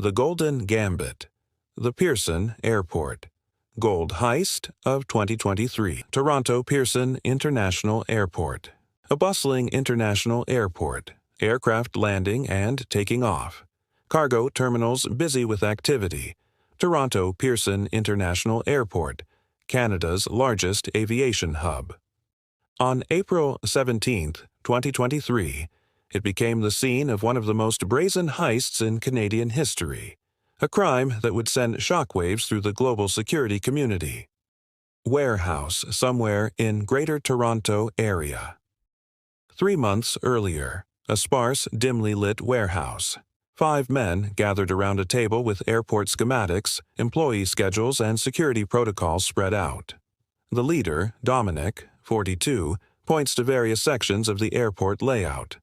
The Golden Gambit, the Pearson Airport, Gold Heist of 2023, Toronto Pearson International Airport, a bustling international airport, aircraft landing and taking off, cargo terminals busy with activity, Toronto Pearson International Airport, Canada's largest aviation hub. On April 17, 2023, it became the scene of one of the most brazen heists in Canadian history, a crime that would send shockwaves through the global security community. Warehouse somewhere in Greater Toronto Area. 3 months earlier, a sparse, dimly lit warehouse. 5 men gathered around a table with airport schematics, employee schedules, and security protocols spread out. The leader, Dominic, 42, points to various sections of the airport layout.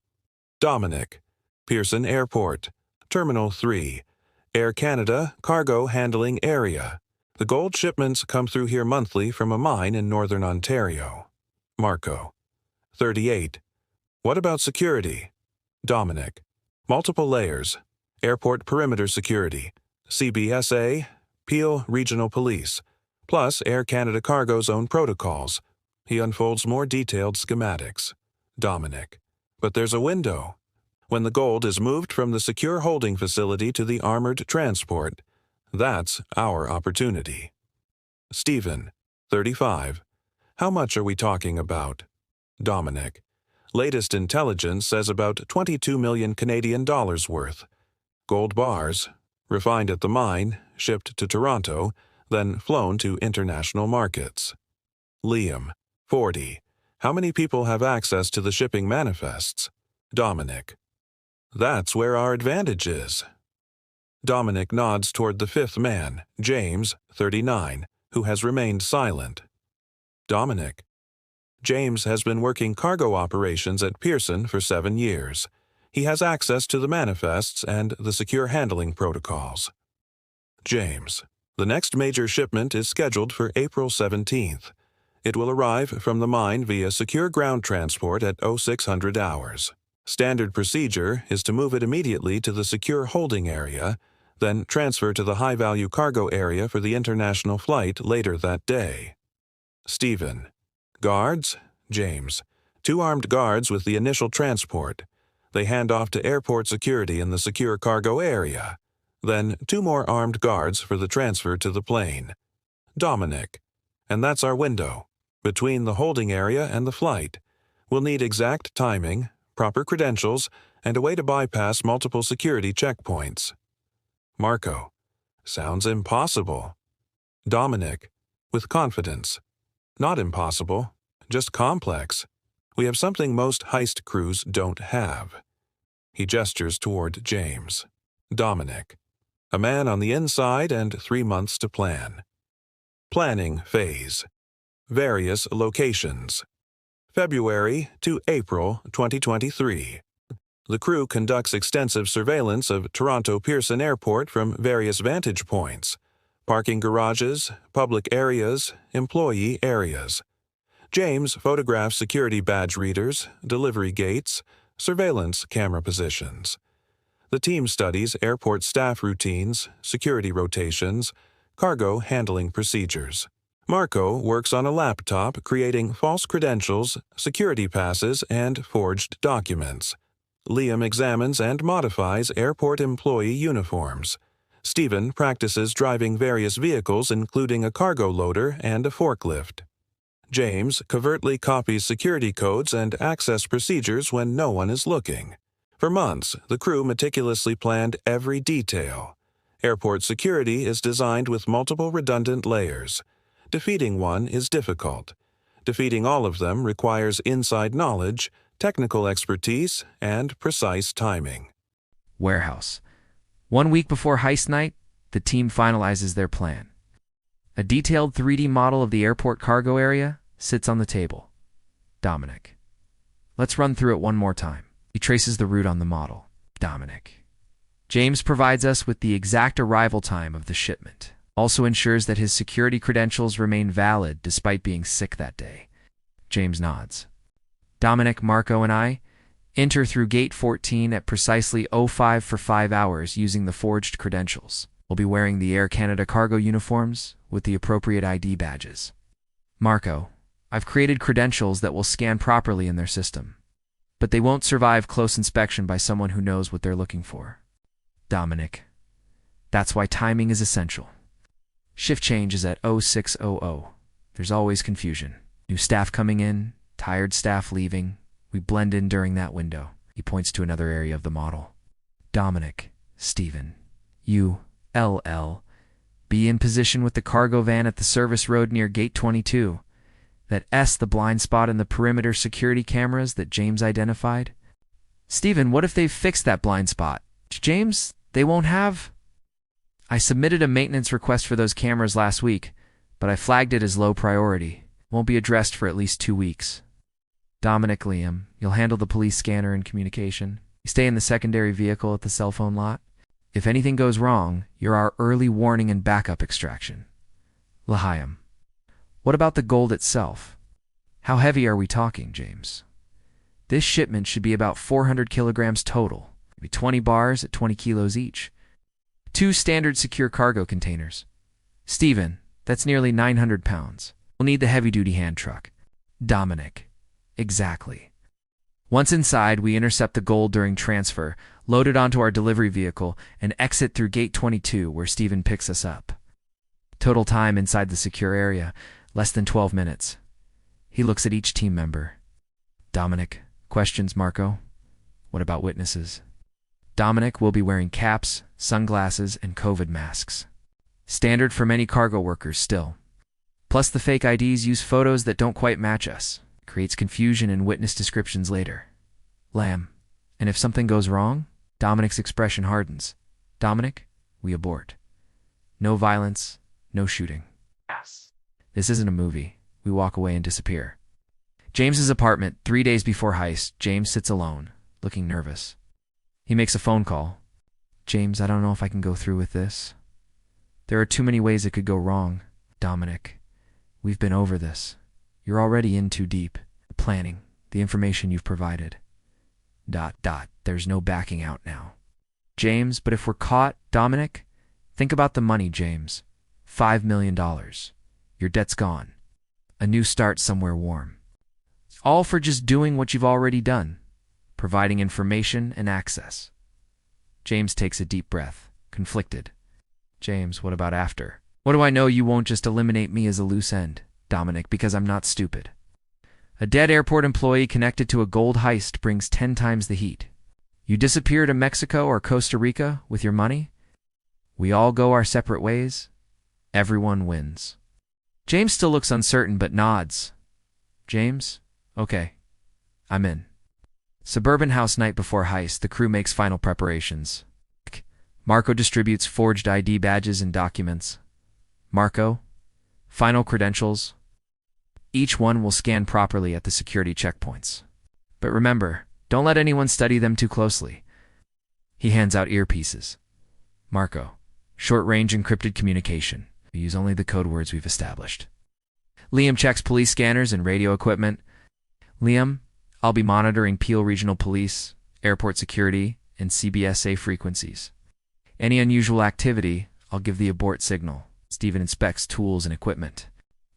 Dominic, Pearson Airport, Terminal 3, Air Canada Cargo Handling Area. The gold shipments come through here monthly from a mine in northern Ontario. Marco, 38. What about security? Dominic, multiple layers. Airport perimeter security, CBSA, Peel Regional Police, plus Air Canada Cargo's own protocols. He unfolds more detailed schematics. Dominic, but there's a window. When the gold is moved from the secure holding facility to the armored transport, that's our opportunity. Stephen, 35. How much are we talking about? Dominic, latest intelligence says about 22 million Canadian dollars worth. Gold bars, refined at the mine, shipped to Toronto, then flown to international markets. Liam, 40. How many people have access to the shipping manifests? Dominic, that's where our advantage is. Dominic nods toward the 5th man, James, 39, who has remained silent. Dominic, James has been working cargo operations at Pearson for 7 years. He has access to the manifests and the secure handling protocols. James, the next major shipment is scheduled for April 17th. It will arrive from the mine via secure ground transport at 0600 hours. Standard procedure is to move it immediately to the secure holding area, then transfer to the high-value cargo area for the international flight later that day. Stephen, guards? James, 2 armed guards with the initial transport. They hand off to airport security in the secure cargo area. Then 2 more armed guards for the transfer to the plane. Dominic, and that's our window, between the holding area and the flight. We'll need exact timing, proper credentials, and a way to bypass multiple security checkpoints. Marco, sounds impossible. Dominic, with confidence, not impossible, just complex. We have something most heist crews don't have. He gestures toward James. Dominic, a man on the inside and 3 months to plan. Planning phase. Various locations. February to April 2023. The crew conducts extensive surveillance of Toronto Pearson Airport from various vantage points: parking garages, public areas, employee areas. James photographs security badge readers, delivery gates, surveillance camera positions. The team studies airport staff routines, security rotations, cargo handling procedures. Marco works on a laptop creating false credentials, security passes, and forged documents. Liam examines and modifies airport employee uniforms. Stephen practices driving various vehicles including a cargo loader and a forklift. James covertly copies security codes and access procedures when no one is looking. For months, the crew meticulously planned every detail. Airport security is designed with multiple redundant layers. Defeating one is difficult. Defeating all of them requires inside knowledge, technical expertise, and precise timing. Warehouse. 1 week before heist night, the team finalizes their plan. A detailed 3D model of the airport cargo area sits on the table. Dominic, let's run through it one more time. He traces the route on the model. Dominic, James provides us with the exact arrival time of the shipment. Also ensures that his security credentials remain valid despite being sick that day. James nods. Dominic, Marco, and I Enter through gate 14 at precisely 05 for 5 hours using the forged credentials. We'll be wearing the Air Canada cargo uniforms with the appropriate ID badges. Marco, I've created credentials that will scan properly in their system, but they won't survive close inspection by someone who knows what they're looking for. Dominic, that's why timing is essential. Shift change is at 0600. There's always confusion. New staff coming in, tired staff leaving. We blend in during that window. He points to another area of the model. Dominic, Stephen, ULL, be in position with the cargo van at the service road near gate 22. That S, the blind spot in the perimeter security cameras that James identified. Stephen, what if they've fixed that blind spot? James, they won't have? I submitted a maintenance request for those cameras last week, but I flagged it as low priority. Won't be addressed for at least 2 weeks. Dominic, Liam, you'll handle the police scanner and communication. You stay in the secondary vehicle at the cell phone lot. If anything goes wrong, you're our early warning and backup extraction. L'Chaim, what about the gold itself? How heavy are we talking, James? This shipment should be about 400 kilograms total. Maybe 20 bars at 20 kilos each. 2 standard secure cargo containers. Stephen, that's nearly 900 pounds. We'll need the heavy-duty hand truck. Dominic, exactly. Once inside, we intercept the gold during transfer, load it onto our delivery vehicle, and exit through gate 22 where Stephen picks us up. Total time inside the secure area, less than 12 minutes. He looks at each team member. Dominic, questions, Marco? What about witnesses? Dominic will be wearing caps, sunglasses, and COVID masks. Standard for many cargo workers still. Plus the fake IDs use photos that don't quite match us. Creates confusion in witness descriptions later. Lamb, and if something goes wrong? Dominic's expression hardens. Dominic, we abort. No violence, no shooting. Yes. This isn't a movie. We walk away and disappear. James's apartment, 3 days before heist. James sits alone, looking nervous. He makes a phone call. James, I don't know if I can go through with this. There are too many ways it could go wrong. Dominic, we've been over this. You're already in too deep. The planning, the information you've provided. ... There's no backing out now. James, but if we're caught, Dominic, think about the money, James. $5 million. Your debt's gone. A new start somewhere warm. All for just doing what you've already done. Providing information and access. James takes a deep breath, conflicted. James, what about after? What do I know you won't just eliminate me as a loose end, Dominic, because I'm not stupid. A dead airport employee connected to a gold heist brings 10 times the heat. You disappear to Mexico or Costa Rica with your money? We all go our separate ways. Everyone wins. James still looks uncertain but nods. James? Okay. I'm in. Suburban house night before heist, the crew makes final preparations. Marco distributes forged ID badges and documents. Marco, final credentials. Each one will scan properly at the security checkpoints. But remember, don't let anyone study them too closely. He hands out earpieces. Marco, short-range encrypted communication. We use only the code words we've established. Liam checks police scanners and radio equipment. Liam, I'll be monitoring Peel Regional Police, airport security, and CBSA frequencies. Any unusual activity, I'll give the abort signal. Stephen inspects tools and equipment.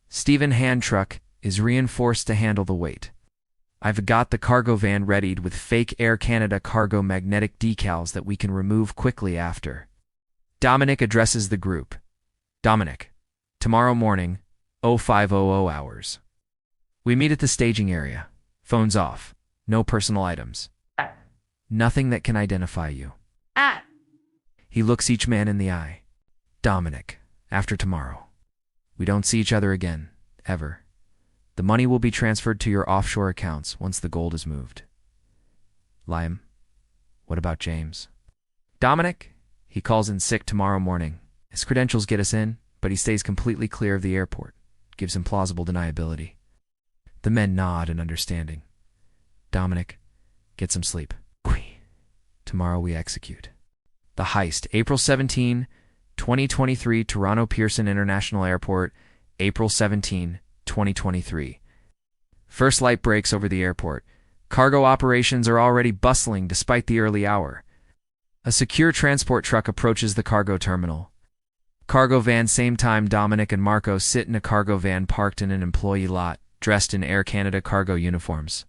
Stephen hand truck is reinforced to handle the weight. I've got the cargo van readied with fake Air Canada cargo magnetic decals that we can remove quickly after. Dominic addresses the group. Dominic, tomorrow morning, 0500 hours. We meet at the staging area. Phones off. No personal items. Nothing that can identify you. He looks each man in the eye. Dominic, after tomorrow. We don't see each other again, ever. The money will be transferred to your offshore accounts once the gold is moved. Liam, what about James? Dominic, he calls in sick tomorrow morning. His credentials get us in, but he stays completely clear of the airport. Gives him plausible deniability. The men nod in understanding. Dominic, get some sleep. Tomorrow we execute. The heist, April 17, 2023, Toronto Pearson International Airport, April 17, 2023. First light breaks over the airport. Cargo operations are already bustling despite the early hour. A secure transport truck approaches the cargo terminal. Cargo van. Same time, Dominic and Marco sit in a cargo van parked in an employee lot, dressed in Air Canada cargo uniforms.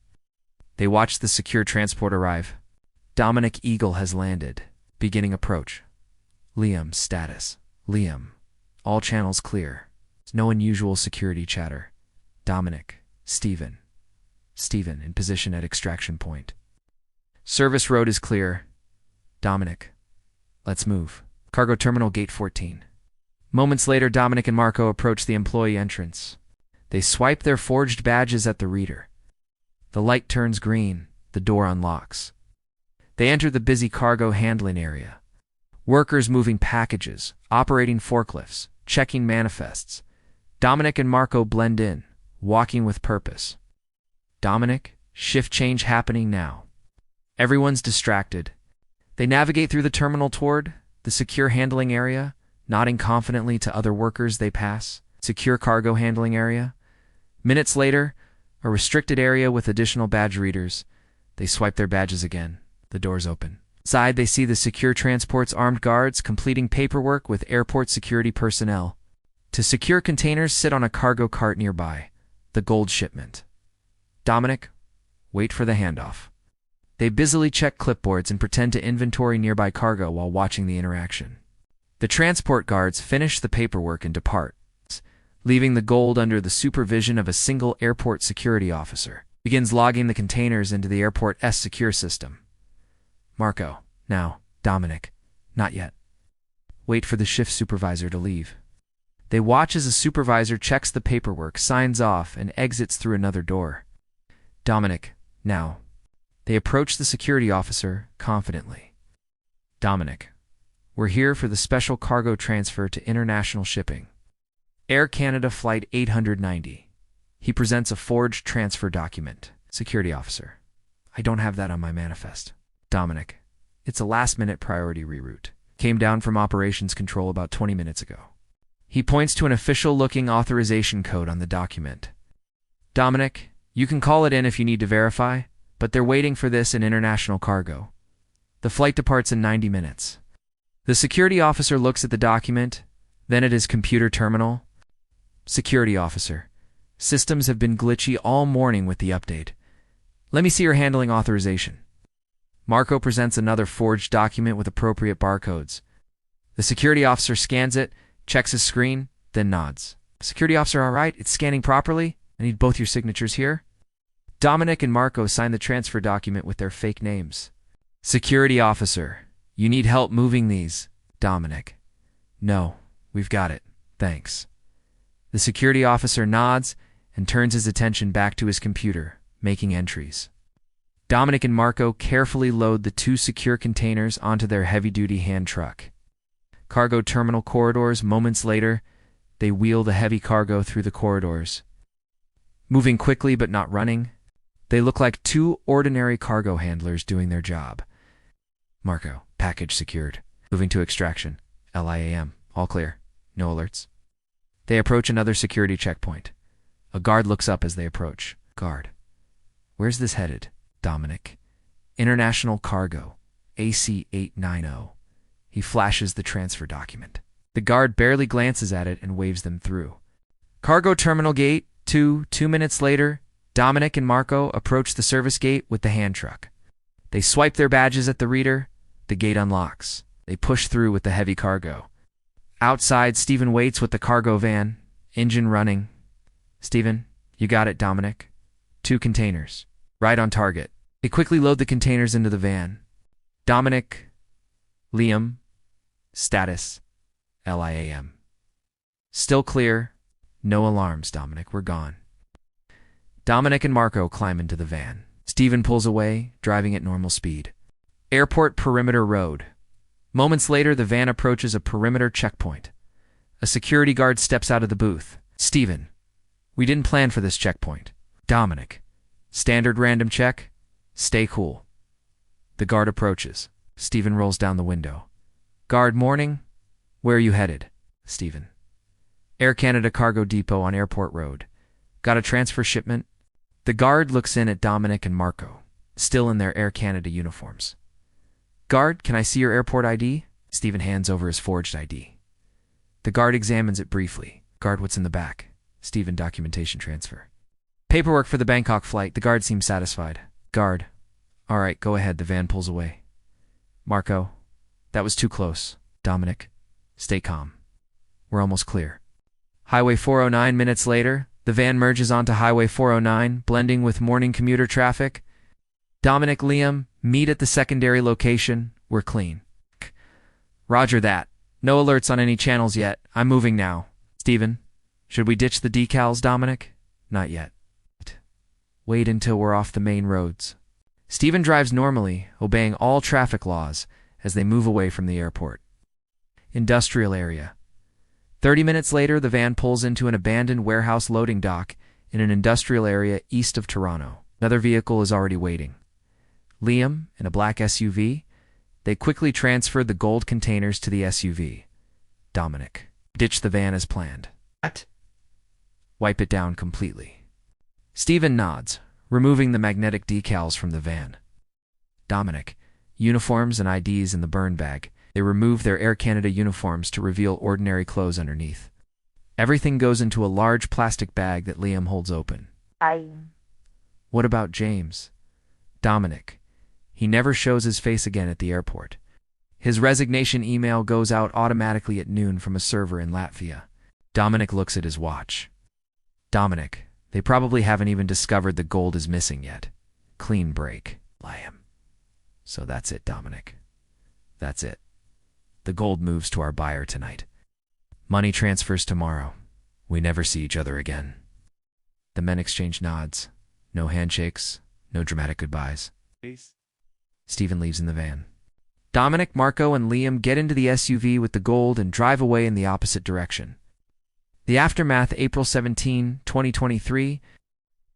They watch the secure transport arrive. Dominic Eagle has landed. Beginning approach. Liam status. Liam. All channels clear. No unusual security chatter. Dominic. Stephen. Stephen in position at extraction point. Service road is clear. Dominic. Let's move. Cargo terminal gate 14. Moments later, Dominic and Marco approach the employee entrance. They swipe their forged badges at the reader. The light turns green. The door unlocks. They enter the busy cargo handling area. Workers moving packages, operating forklifts, checking manifests. Dominic and Marco blend in, walking with purpose. Dominic, shift change happening now. Everyone's distracted. They navigate through the terminal toward the secure handling area, nodding confidently to other workers they pass. Secure cargo handling area. Minutes later, a restricted area with additional badge readers. They swipe their badges again. The doors open. Inside, they see the secure transport's armed guards completing paperwork with airport security personnel. To secure containers sit on a cargo cart nearby. The gold shipment. Dominic, wait for the handoff. They busily check clipboards and pretend to inventory nearby cargo while watching the interaction. The transport guards finish the paperwork and depart, leaving the gold under the supervision of a single airport security officer. Begins logging the containers into the airport's secure system. Marco, now. Dominic, not yet. Wait for the shift supervisor to leave. They watch as a supervisor checks the paperwork, signs off, and exits through another door. Dominic, now. They approach the security officer confidently. Dominic, we're here for the special cargo transfer to international shipping. Air Canada Flight 890. He presents a forged transfer document. Security officer, I don't have that on my manifest. Dominic, it's a last-minute priority reroute. Came down from operations control about 20 minutes ago. He points to an official-looking authorization code on the document. Dominic, you can call it in if you need to verify, but they're waiting for this in international cargo. The flight departs in 90 minutes. The security officer looks at the document, then at his computer terminal. Security officer, systems have been glitchy all morning with the update. Let me see your handling authorization. Marco presents another forged document with appropriate barcodes. The security officer scans it, checks his screen, then nods. Security officer, all right, it's scanning properly. I need both your signatures here. Dominic and Marco sign the transfer document with their fake names. Security officer, you need help moving these. Dominic, no, we've got it, thanks. The security officer nods and turns his attention back to his computer, making entries. Dominic and Marco carefully load the 2 secure containers onto their heavy-duty hand truck. Cargo terminal corridors. Moments later, they wheel the heavy cargo through the corridors. Moving quickly but not running, they look like 2 ordinary cargo handlers doing their job. Marco, package secured. Moving to extraction. LIAM, all clear. No alerts. They approach another security checkpoint. A guard looks up as they approach. Guard, where's this headed? Dominic, international cargo, AC 890. He flashes the transfer document. The guard barely glances at it and waves them through. Cargo terminal gate 2. 2 minutes later, Dominic and Marco approach the service gate with the hand truck. They swipe their badges at the reader. The gate unlocks. They push through with the heavy cargo. Outside, Stephen waits with the cargo van, engine running. Stephen, you got it, Dominic. 2 containers. Right on target. They quickly load the containers into the van. Dominic, Liam, status, LIAM. Still clear. No alarms, Dominic. We're gone. Dominic and Marco climb into the van. Stephen pulls away, driving at normal speed. Airport perimeter road. Moments later, the van approaches a perimeter checkpoint. A security guard steps out of the booth. Stephen, we didn't plan for this checkpoint. Dominic, standard random check. Stay cool. The guard approaches. Stephen rolls down the window. Guard, morning. Where are you headed? Stephen. Air Canada Cargo Depot on Airport Road. Got a transfer shipment? The guard looks in at Dominic and Marco. still in their Air Canada uniforms. "Guard, can I see your airport ID?" Stephen hands over his forged ID. The guard examines it briefly. "Guard, what's in the back?" Stephen, documentation transfer. "Paperwork for the Bangkok flight." The guard seems satisfied. "Guard, all right, go ahead." The van pulls away. "Marco, that was too close." "Dominic, stay calm. We're almost clear." Highway 409. Minutes later, the van merges onto Highway 409, blending with morning commuter traffic. "Dominic, Liam, meet at the secondary location. We're clean." "Roger that. No alerts on any channels yet. I'm moving now." "Stephen, should we ditch the decals, Dominic?" "Not yet. Wait until we're off the main roads." Stephen drives normally, obeying all traffic laws as they move away from the airport. Industrial area. 30 minutes later, the van pulls into an abandoned warehouse loading dock in an industrial area east of Toronto. Another vehicle is already waiting. Liam, in a black SUV. They quickly transferred the gold containers to the SUV. Dominic, ditch the van as planned. "What?" "Wipe it down completely." Stephen nods, removing the magnetic decals from the van. "Dominic, uniforms and IDs in the burn bag." They remove their Air Canada uniforms to reveal ordinary clothes underneath. Everything goes into a large plastic bag that Liam holds open. "What about James?" "Dominic, he never shows his face again at the airport. His resignation email goes out automatically at noon from a server in Latvia." Dominic looks at his watch. "Dominic, they probably haven't even discovered the gold is missing yet. Clean break." "Liam. So that's it, Dominic. That's it. The gold moves to our buyer tonight. Money transfers tomorrow. We never see each other again." The men exchange nods. No handshakes, no dramatic goodbyes. Peace. Stephen leaves in the van. Dominic, Marco, and Liam get into the SUV with the gold and drive away in the opposite direction. The aftermath, April 17, 2023.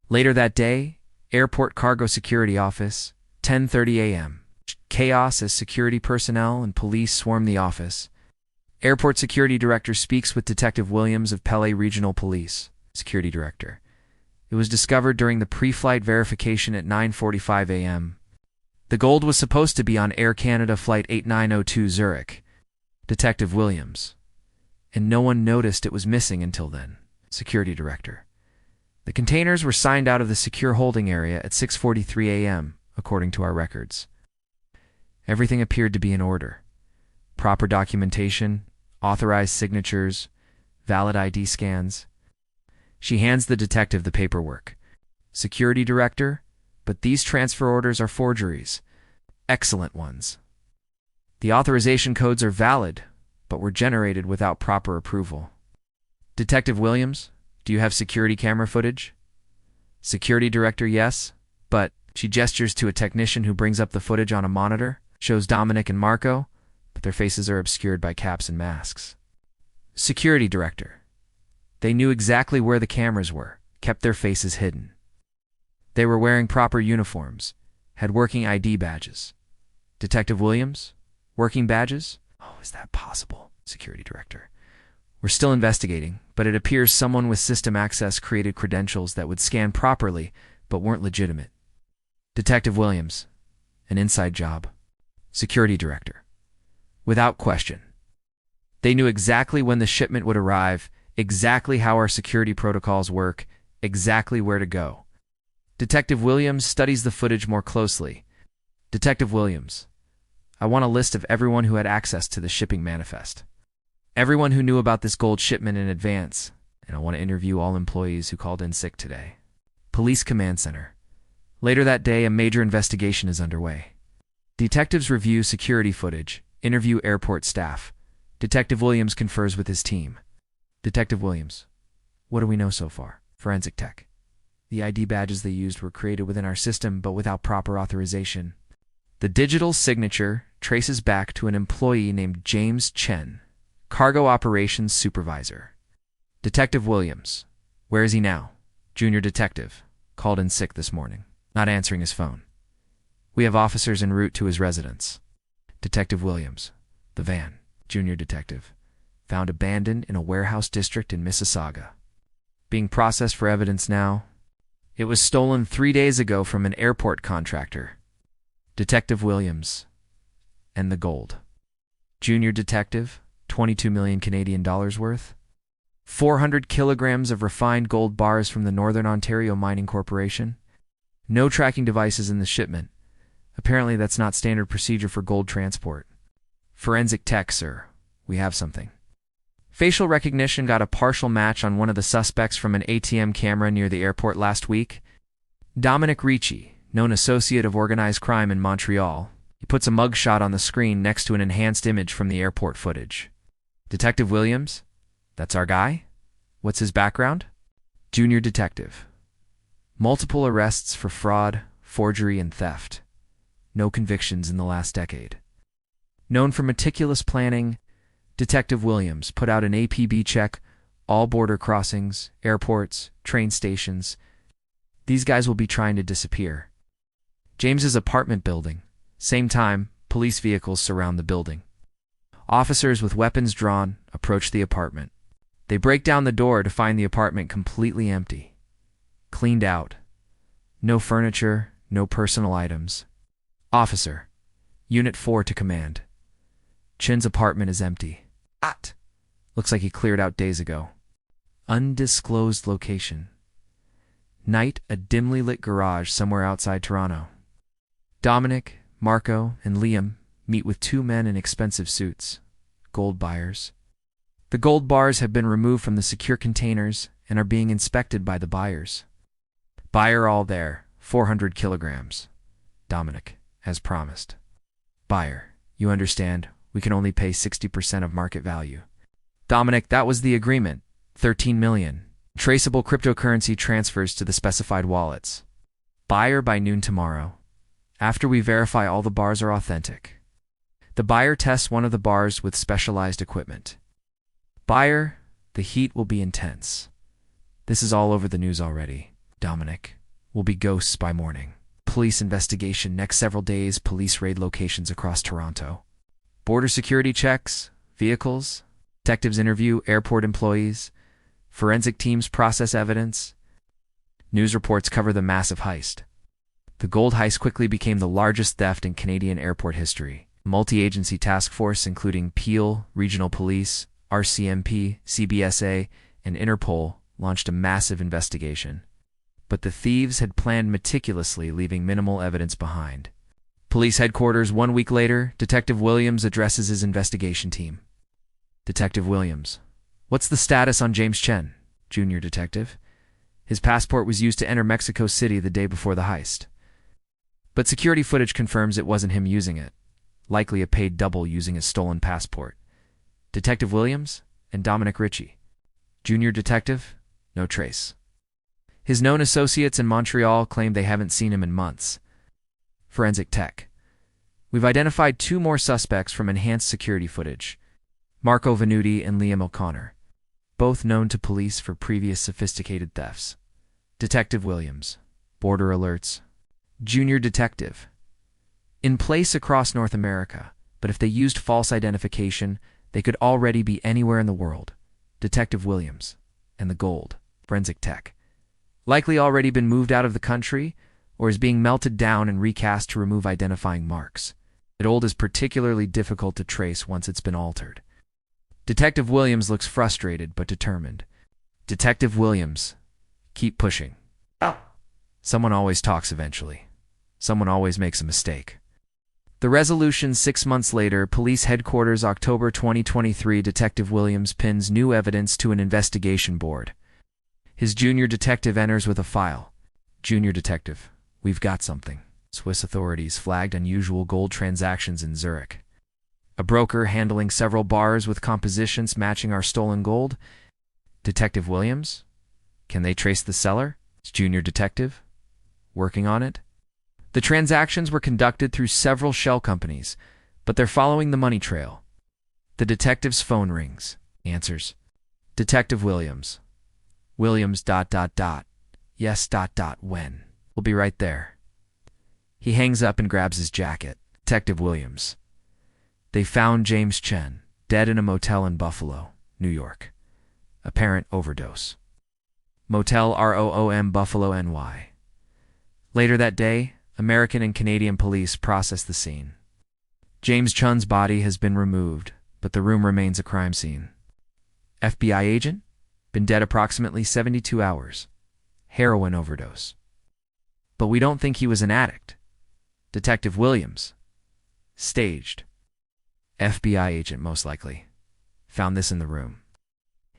Later that day, Airport Cargo Security Office, 10:30 a.m. Chaos as security personnel and police swarm the office. Airport Security Director speaks with Detective Williams of Pele Regional Police. Security Director: "It was discovered during the pre-flight verification at 9:45 a.m. The gold was supposed to be on Air Canada Flight 8902 Zurich." Detective Williams: "And no one noticed it was missing until then." Security Director: "The containers were signed out of the secure holding area at 6:43 a.m., according to our records. Everything appeared to be in order. Proper documentation, authorized signatures, valid ID scans." She hands the detective the paperwork. Security Director: "But these transfer orders are forgeries. Excellent ones. The authorization codes are valid, but were generated without proper approval." Detective Williams: "Do you have security camera footage?" Security Director: "Yes, but..." She gestures to a technician who brings up the footage on a monitor, shows Dominic and Marco, but their faces are obscured by caps and masks. Security Director: "They knew exactly where the cameras were, kept their faces hidden. They were wearing proper uniforms, had working ID badges." Detective Williams: "Working badges? Oh, is that possible?" Security Director: "We're still investigating, but it appears someone with system access created credentials that would scan properly, but weren't legitimate." Detective Williams: "An inside job." Security Director: "Without question. They knew exactly when the shipment would arrive, exactly how our security protocols work, exactly where to go." Detective Williams studies the footage more closely. Detective Williams: "I want a list of everyone who had access to the shipping manifest. Everyone who knew about this gold shipment in advance, and I want to interview all employees who called in sick today." Police Command Center. Later that day, a major investigation is underway. Detectives review security footage, interview airport staff. Detective Williams confers with his team. Detective Williams: "What do we know so far?" Forensic Tech: "The ID badges they used were created within our system, but without proper authorization. The digital signature traces back to an employee named James Chen, Cargo Operations Supervisor." Detective Williams: "Where is he now?" Junior Detective: "Called in sick this morning. Not answering his phone. We have officers en route to his residence." Detective Williams: "The van." Junior Detective: "Found abandoned in a warehouse district in Mississauga. Being processed for evidence now." It was stolen 3 days ago from an airport contractor. Detective Williams and the gold. Junior detective, 22 million Canadian dollars worth. 400 kilograms of refined gold bars from the Northern Ontario Mining Corporation. No tracking devices in the shipment. Apparently that's not standard procedure for gold transport. Forensic tech, sir. We have something. Facial recognition got a partial match on one of the suspects from an ATM camera near the airport last week. Dominic Ricci, known associate of organized crime in Montreal. He puts a mugshot on the screen next to an enhanced image from the airport footage. Detective Williams? That's our guy? What's his background? Junior detective. Multiple arrests for fraud, forgery, and theft. No convictions in the last decade. Known for meticulous planning, Detective Williams put out an APB check all border crossings, airports, train stations. These guys will be trying to disappear. James's apartment building. Same time, police vehicles surround the building. Officers with weapons drawn approach the apartment. They break down the door to find the apartment completely empty. Cleaned out. No furniture, no personal items. Officer. Unit 4 to command. Chin's apartment is empty. Looks like he cleared out days ago. Undisclosed location. Night, a dimly lit garage somewhere outside Toronto. Dominic, Marco, and Liam meet with 2 men in expensive suits. Gold buyers. The gold bars have been removed from the secure containers and are being inspected by the buyers. Buyer all there, 400 kilograms. Dominic, as promised. Buyer, you understand, we can only pay 60% of market value. Dominic, that was the agreement. 13 million. Traceable cryptocurrency transfers to the specified wallets. Buyer by noon tomorrow. After we verify all the bars are authentic. The buyer tests one of the bars with specialized equipment. Buyer, the heat will be intense. This is all over the news already. Dominic, will be ghosts by morning. Police investigation next several days, police raid locations across Toronto. Border security checks, vehicles, detectives interview airport employees, forensic teams process evidence. News reports cover the massive heist. The gold heist quickly became the largest theft in Canadian airport history. Multi-agency task force including Peel, Regional Police, RCMP, CBSA, and Interpol launched a massive investigation. But the thieves had planned meticulously, leaving minimal evidence behind. Police headquarters 1 week later, Detective Williams addresses his investigation team. Detective Williams. What's the status on James Chen, junior detective? His passport was used to enter Mexico City the day before the heist. But security footage confirms it wasn't him using it. Likely a paid double using his stolen passport. Detective Williams and Dominic Ricci. Junior detective, no trace. His known associates in Montreal claim they haven't seen him in months. Forensic tech. We've identified 2 more suspects from enhanced security footage. Marco Venuti and Liam O'Connor. Both known to police for previous sophisticated thefts. Detective Williams. Border alerts. Junior detective. In place across North America, but if they used false identification, they could already be anywhere in the world. Detective Williams. And the gold. Forensic tech. Likely already been moved out of the country, or is being melted down and recast to remove identifying marks. Gold is particularly difficult to trace once it's been altered. Detective Williams looks frustrated but determined. Detective Williams, keep pushing. Someone always talks eventually. Someone always makes a mistake. The resolution 6 months later, Police Headquarters, October 2023. Detective Williams pins new evidence to an investigation board. His junior detective enters with a file. Junior detective, we've got something. Swiss authorities flagged unusual gold transactions in Zurich. A broker handling several bars with compositions matching our stolen gold. Detective Williams, can they trace the seller? It's junior detective, working on it. The transactions were conducted through several shell companies, but they're following the money trail. The detective's phone rings. Answers. Detective Williams. Williams ... Yes ... When? We'll be right there. He hangs up and grabs his jacket. Detective Williams. They found James Chen, dead in a motel in Buffalo, New York. Apparent overdose. Motel ROOM Buffalo, NY. Later that day, American and Canadian police processed the scene. James Chun's body has been removed, but the room remains a crime scene. FBI agent? Been dead approximately 72 hours. Heroin overdose. But we don't think he was an addict. Detective Williams. Staged. FBI agent, most likely. Found this in the room.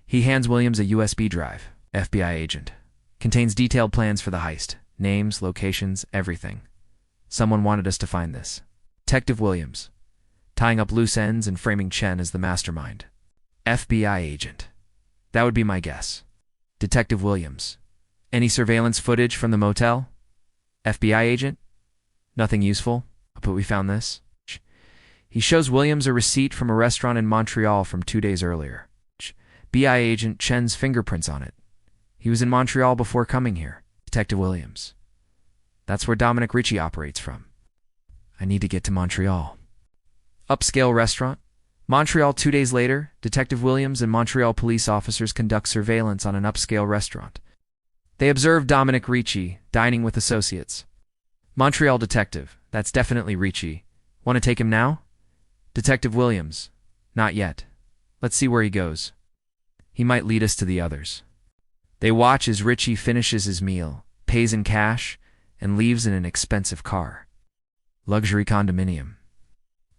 He hands Williams a USB drive. FBI agent. Contains detailed plans for the heist. Names, locations, everything. Someone wanted us to find this. Detective Williams. Tying up loose ends and framing Chen as the mastermind. FBI agent. That would be my guess. Detective Williams. Any surveillance footage from the motel? FBI agent. Nothing useful, but we found this. He shows Williams a receipt from a restaurant in Montreal from 2 days earlier. BI agent Chen's fingerprints on it. He was in Montreal before coming here. Detective Williams. That's where Dominic Ritchie operates from. I need to get to Montreal. Upscale restaurant. Montreal 2 days later, Detective Williams and Montreal police officers conduct surveillance on an upscale restaurant. They observe Dominic Ritchie dining with associates. Montreal detective. That's definitely Ritchie. Want to take him now? Detective Williams. Not yet. Let's see where he goes. He might lead us to the others. They watch as Ritchie finishes his meal, pays in cash, and leaves in an expensive car. Luxury condominium.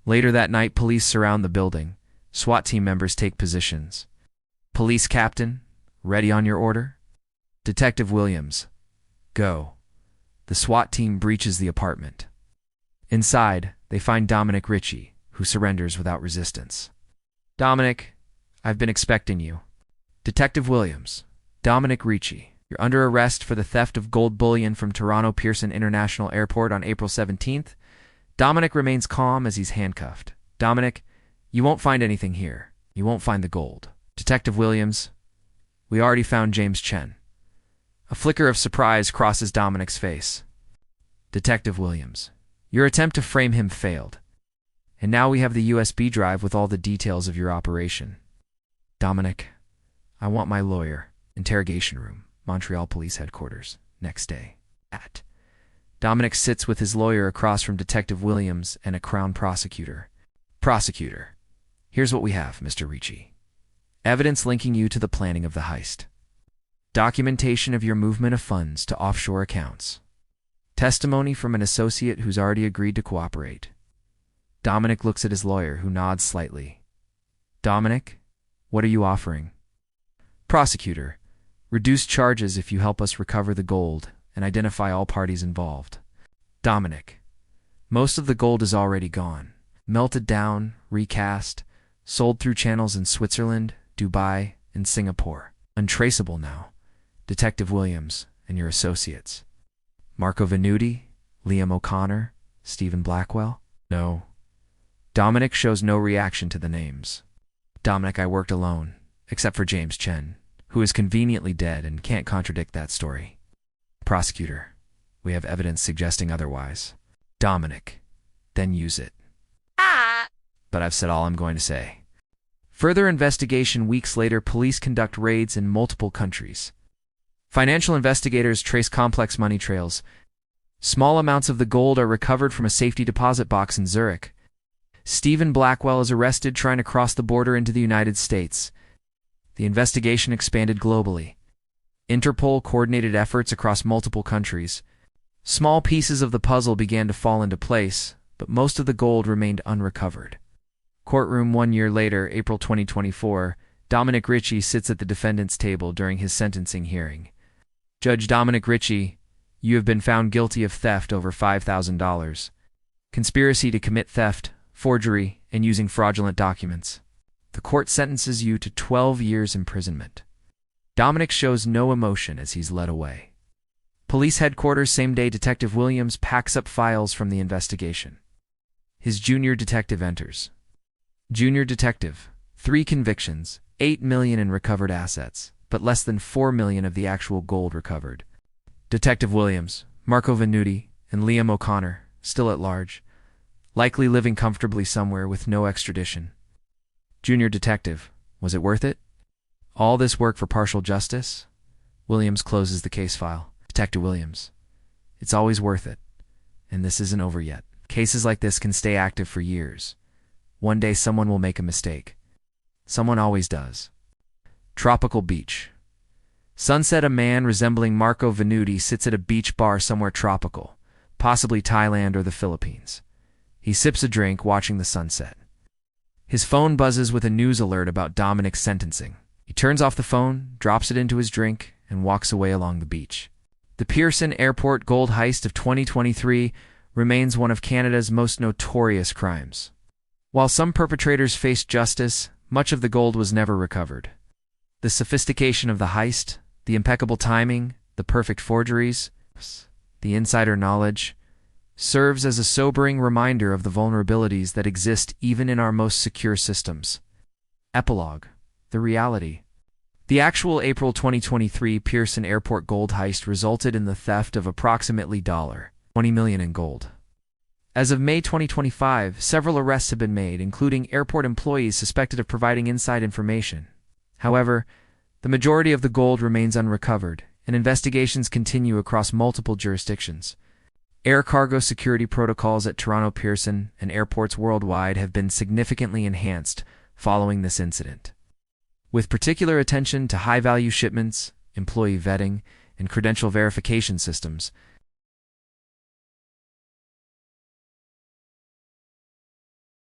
Later that night, police surround the building. SWAT team members take positions. Police captain, ready on your order? Detective Williams. Go. The SWAT team breaches the apartment. Inside, they find Dominic Ritchie, who surrenders without resistance. Dominic, I've been expecting you. Detective Williams. Dominic Ritchie. You're under arrest for the theft of gold bullion from Toronto Pearson International Airport on April 17th. Dominic remains calm as he's handcuffed. Dominic, you won't find anything here. You won't find the gold. Detective Williams. We already found James Chen. A flicker of surprise crosses Dominic's face. Detective Williams. Your attempt to frame him failed. And now we have the USB drive with all the details of your operation. Dominic, I want my lawyer. Interrogation room, Montreal Police Headquarters. Next day. At. Dominic sits with his lawyer across from Detective Williams and a Crown prosecutor. Prosecutor. Here's what we have, Mr. Ritchie. Evidence linking you to the planning of the heist. Documentation of your movement of funds to offshore accounts. Testimony from an associate who's already agreed to cooperate. Dominic looks at his lawyer, who nods slightly. Dominic, what are you offering? Prosecutor. Reduced charges if you help us recover the gold and identify all parties involved. Dominic. Most of the gold is already gone. Melted down, recast, sold through channels in Switzerland, Dubai, and Singapore. Untraceable now. Detective Williams and your associates. Marco Venuti, Liam O'Connor, Stephen Blackwell? No. Dominic shows no reaction to the names. Dominic, I worked alone, except for James Chen, who is conveniently dead and can't contradict that story. Prosecutor. We have evidence suggesting otherwise. Dominic. Then use it. But I've said all I'm going to say. Further investigation. Weeks later, police conduct raids in multiple countries. Financial investigators trace complex money trails. Small amounts of the gold are recovered from a safety deposit box in Zurich. Stephen Blackwell is arrested trying to cross the border into the United States. The investigation expanded globally. Interpol coordinated efforts across multiple countries. Small pieces of the puzzle began to fall into place, but most of the gold remained unrecovered. Courtroom 1 year later, April 2024, Dominic Ritchie sits at the defendant's table during his sentencing hearing. Judge Dominic Ritchie, you have been found guilty of theft over $5,000, conspiracy to commit theft, forgery, and using fraudulent documents. The court sentences you to 12 years imprisonment. Dominic shows no emotion as he's led away. Police headquarters. Same day, Detective Williams packs up files from the investigation. His junior detective enters. Junior detective, 3 convictions, $8 million in recovered assets, but less than $4 million of the actual gold recovered. Detective Williams, Marco Venuti, and Liam O'Connor, still at large, likely living comfortably somewhere with no extradition. Junior detective, was it worth it? All this work for partial justice? Williams closes the case file. Detective Williams. It's always worth it. And this isn't over yet. Cases like this can stay active for years. One day someone will make a mistake. Someone always does. Tropical beach. Sunset. A man resembling Marco Venuti sits at a beach bar somewhere tropical, possibly Thailand or the Philippines. He sips a drink, watching the sunset. His phone buzzes with a news alert about Dominic's sentencing. He turns off the phone, drops it into his drink, and walks away along the beach. The Pearson Airport gold heist of 2023 remains one of Canada's most notorious crimes. While some perpetrators faced justice, much of the gold was never recovered. The sophistication of the heist, the impeccable timing, the perfect forgeries, the insider knowledge, serves as a sobering reminder of the vulnerabilities that exist even in our most secure systems. Epilogue. The reality. The actual April 2023 Pearson Airport gold heist resulted in the theft of approximately $20 million in gold. As of May 2025, several arrests have been made, including airport employees suspected of providing inside information. However, the majority of the gold remains unrecovered, and investigations continue across multiple jurisdictions. Air cargo security protocols at Toronto Pearson and airports worldwide have been significantly enhanced following this incident, with particular attention to high-value shipments, employee vetting, and credential verification systems.